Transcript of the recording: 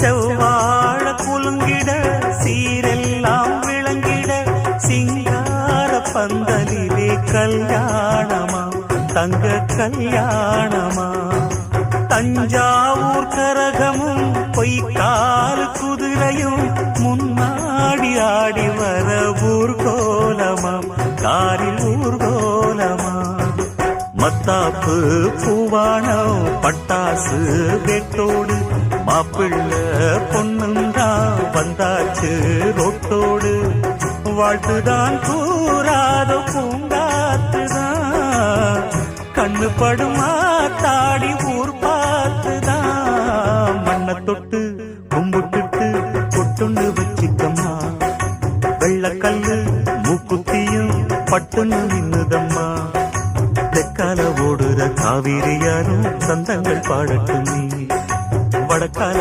செவ்வாழ குலுங்கிட சீரெல்லாம் விளங்கிட சிங்கார பந்தலிலே கல்யாணமா தங்க கல்யாணமா தஞ்சாவூர் கரகமும் பொய்க்கால் குதிரையும் முன்னாடி ஆடி வர ஊர்கோலமா காரில் ஊர்கோலமா மத்தாப்பு பூவானம் பட்டாசு வெட்டோடு மாப்பிள்ளை பொண்ணுந்தான் வந்தாச்சு ரோட்டோடு வாழ்த்துதான் கூறாத பூங்காத்துதான் கண்ணு படுமா தாடி ஊர் பார்த்துதான் மண்ணை தொட்டு கும்பிட்டுட்டு பொட்டுன்னு வச்சிக்கம்மா வெள்ளக்கல்லு மூக்குத்தியும் பட்டுன்னு நின்னுதம்மா தெற்கால ஓடுற காவிரியாரும் சந்தங்கள் பாடட்டும் நீ வடக்கால